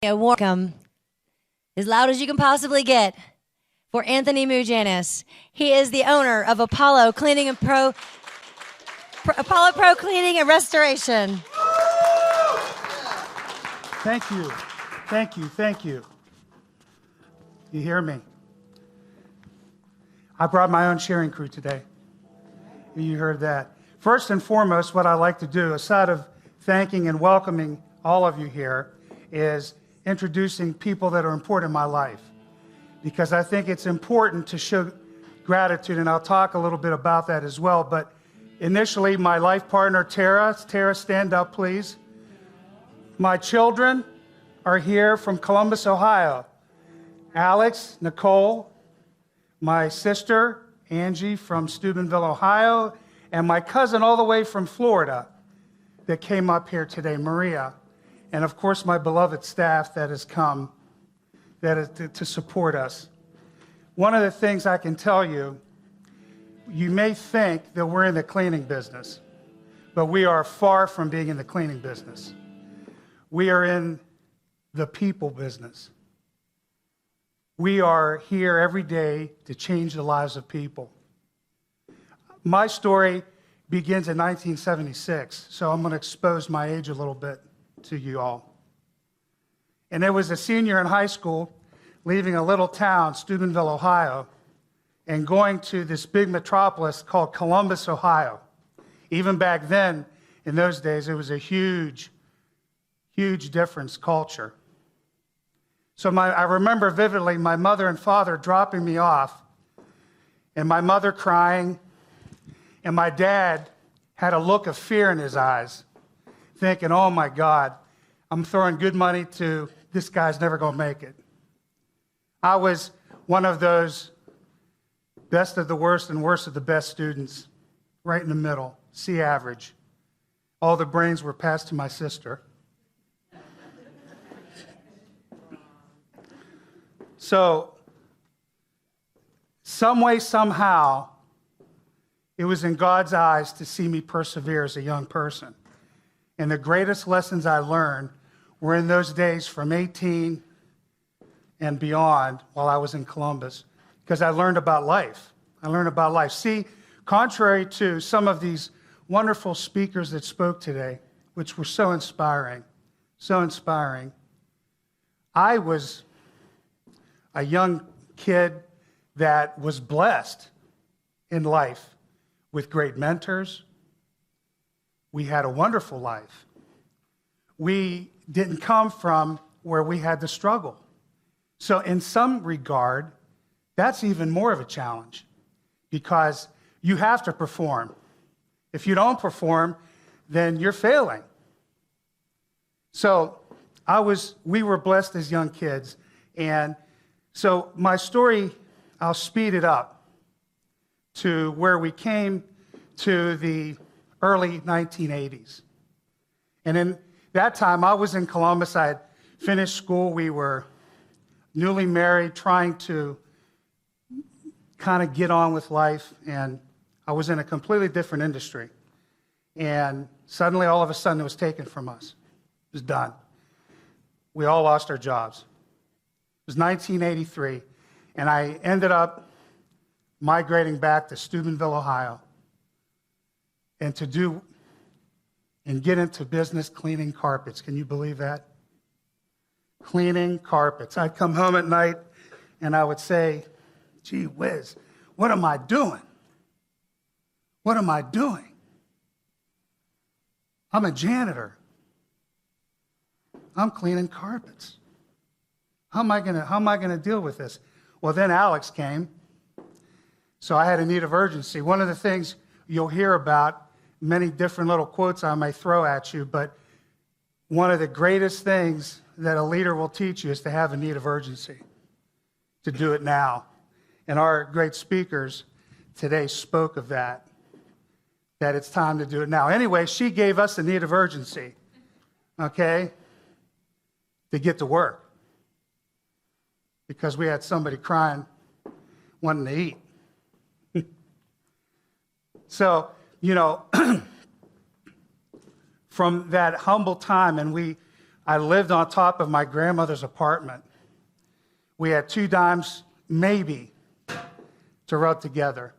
A welcome as loud as you can possibly get for Anthony Mougianis. He is the owner of Apollo Cleaning and Apollo Pro Cleaning and Restoration. Thank you. Thank you. Thank you. You hear me? I brought my own sharing crew today. You heard that. First and foremost, what I like to do, aside of thanking and welcoming all of you here, is introducing people that are important in my life, because I think it's important to show gratitude, and I'll talk a little bit about that as well. But initially, my life partner, Tara. Tara, stand up, please. My children are here from Columbus, Ohio. Alex, Nicole, my sister, Angie, from Steubenville, Ohio, and my cousin all the way from Florida that came up here today, Maria. And of course, my beloved staff that has come to support us. One of the things I can tell you, you may think that we're in the cleaning business, but we are far from being in the cleaning business. We are in the people business. We are here every day to change the lives of people. My story begins in 1976, so I'm going to expose my age a little bit to you all. And it was a senior in high school, leaving a little town, Steubenville, Ohio, and going to this big metropolis called Columbus, Ohio. Even back then, in those days, it was a huge difference culture. So I remember vividly my mother and father dropping me off, and my mother crying, and my dad had a look of fear in his eyes, thinking, oh my God, I'm throwing good money to this guy's never going to make it. I was one of those best of the worst and worst of the best students, right in the middle, C average. All the brains were passed to my sister. So, some way, somehow, it was in God's eyes to see me persevere as a young person. And the greatest lessons I learned were in those days from 18 and beyond while I was in Columbus, because I learned about life. See, contrary to some of these wonderful speakers that spoke today, which were so inspiring, I was a young kid that was blessed in life with great mentors. We had a wonderful life. We didn't come from where we had to struggle. So in some regard, that's even more of a challenge, because you have to perform. If you don't perform, then you're failing. So we were blessed as young kids. And so my story, I'll speed it up to where we came to the early 1980s. And in that time, I was in Columbus. I had finished school. We were newly married, trying to kind of get on with life. And I was in a completely different industry. And suddenly, all of a sudden, it was taken from us. It was done. We all lost our jobs. It was 1983. And I ended up migrating back to Steubenville, Ohio, and get into business cleaning carpets. Can you believe that? Cleaning carpets. I'd come home at night and I would say, gee whiz, what am I doing? What am I doing? I'm a janitor. I'm cleaning carpets. How am I gonna deal with this? Well, then Alex came, so I had a need of urgency. One of the things you'll hear about, many different little quotes I may throw at you, but one of the greatest things that a leader will teach you is to have a need of urgency, to do it now. And our great speakers today spoke of that it's time to do it now. Anyway, she gave us a need of urgency, okay, to get to work, because we had somebody crying, wanting to eat. So, from that humble time, and we I lived on top of my grandmother's apartment. We had 2 dimes, maybe, to rub together.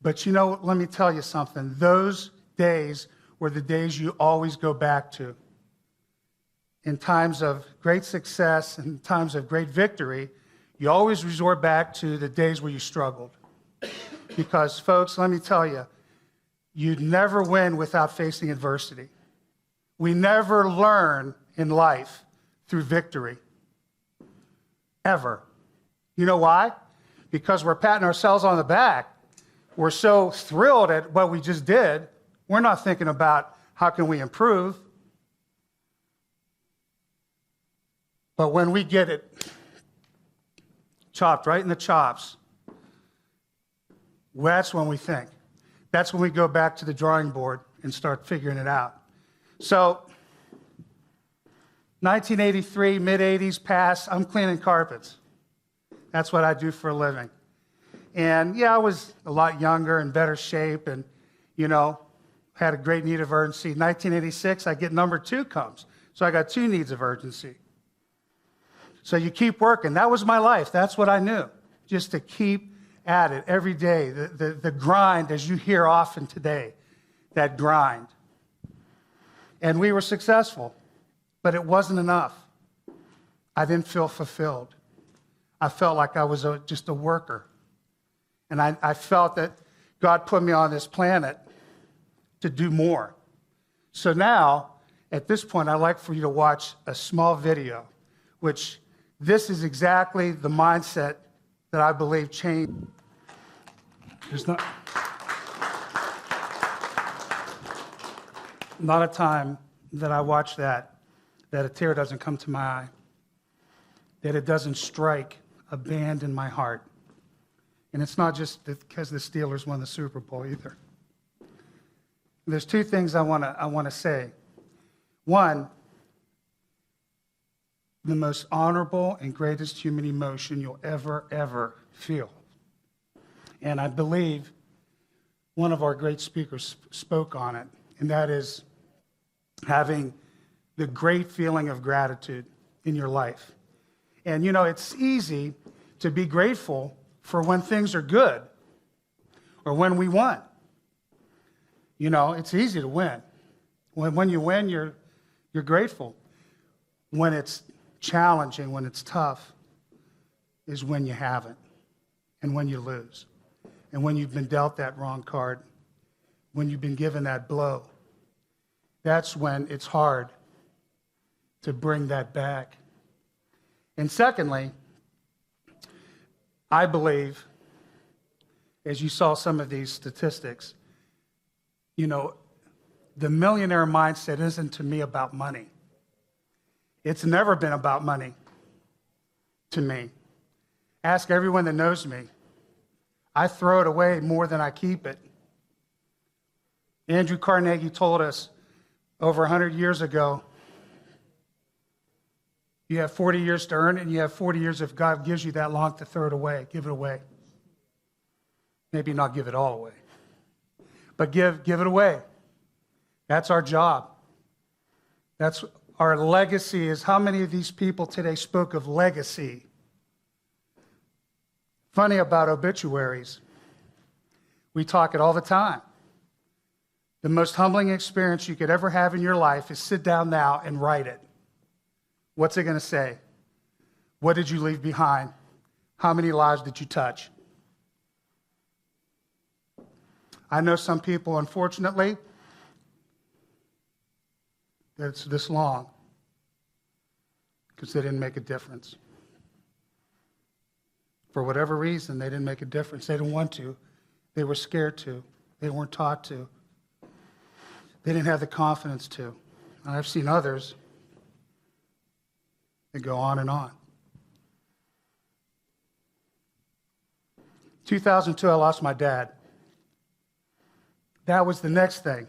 But let me tell you something. Those days were the days you always go back to. In times of great success and times of great victory, you always resort back to the days where you struggled. Because, folks, let me tell you, you'd never win without facing adversity. We never learn in life through victory. Ever. You know why? Because we're patting ourselves on the back. We're so thrilled at what we just did, we're not thinking about how can we improve. But when we get it chopped right in the chops, that's when we think. That's when we go back to the drawing board and start figuring it out. So, 1983, mid-'80s pass, I'm cleaning carpets. That's what I do for a living. And I was a lot younger and better shape and, had a great need of urgency. 1986, I get number 2 comes. So I got 2 needs of urgency. So you keep working. That was my life. That's what I knew, just to keep at it every day. The grind, as you hear often today, that grind. And we were successful, but it wasn't enough. I didn't feel fulfilled. I felt like I was just a worker. And I felt that God put me on this planet to do more. So now, at this point, I'd like for you to watch a small video, which this is exactly the mindset that I believe changed. There's not a time that I watch that a tear doesn't come to my eye, that it doesn't strike a band in my heart. And it's not just because the Steelers won the Super Bowl either. There's 2 things I want to say. One, the most honorable and greatest human emotion you'll ever feel. And I believe one of our great speakers spoke on it, and that is having the great feeling of gratitude in your life. And it's easy to be grateful for when things are good or when we won. It's easy to win. When you win, you're grateful. When it's challenging, when it's tough, is when you haven't and when you lose. And when you've been dealt that wrong card, when you've been given that blow, that's when it's hard to bring that back. And secondly, I believe, as you saw some of these statistics, the millionaire mindset isn't to me about money. It's never been about money to me. Ask everyone that knows me. I throw it away more than I keep it. Andrew Carnegie told us over 100 years ago, you have 40 years to earn it, and you have 40 years if God gives you that long to throw it away. Give it away. Maybe not give it all away, but give it away. That's our job. That's our legacy. Is how many of these people today spoke of legacy? Funny about obituaries. We talk it all the time. The most humbling experience you could ever have in your life is sit down now and write it. What's it going to say? What did you leave behind? How many lives did you touch? I know some people, unfortunately, it's this long because they didn't make a difference. For whatever reason, they didn't make a difference. They didn't want to. They were scared to. They weren't taught to. They didn't have the confidence to. And I've seen others that go on and on. 2002, I lost my dad. That was the next thing.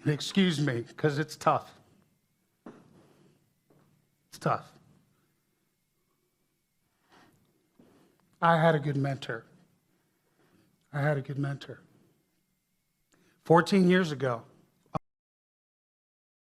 And excuse me, because it's tough. It's tough. I had a good mentor. 14 years ago,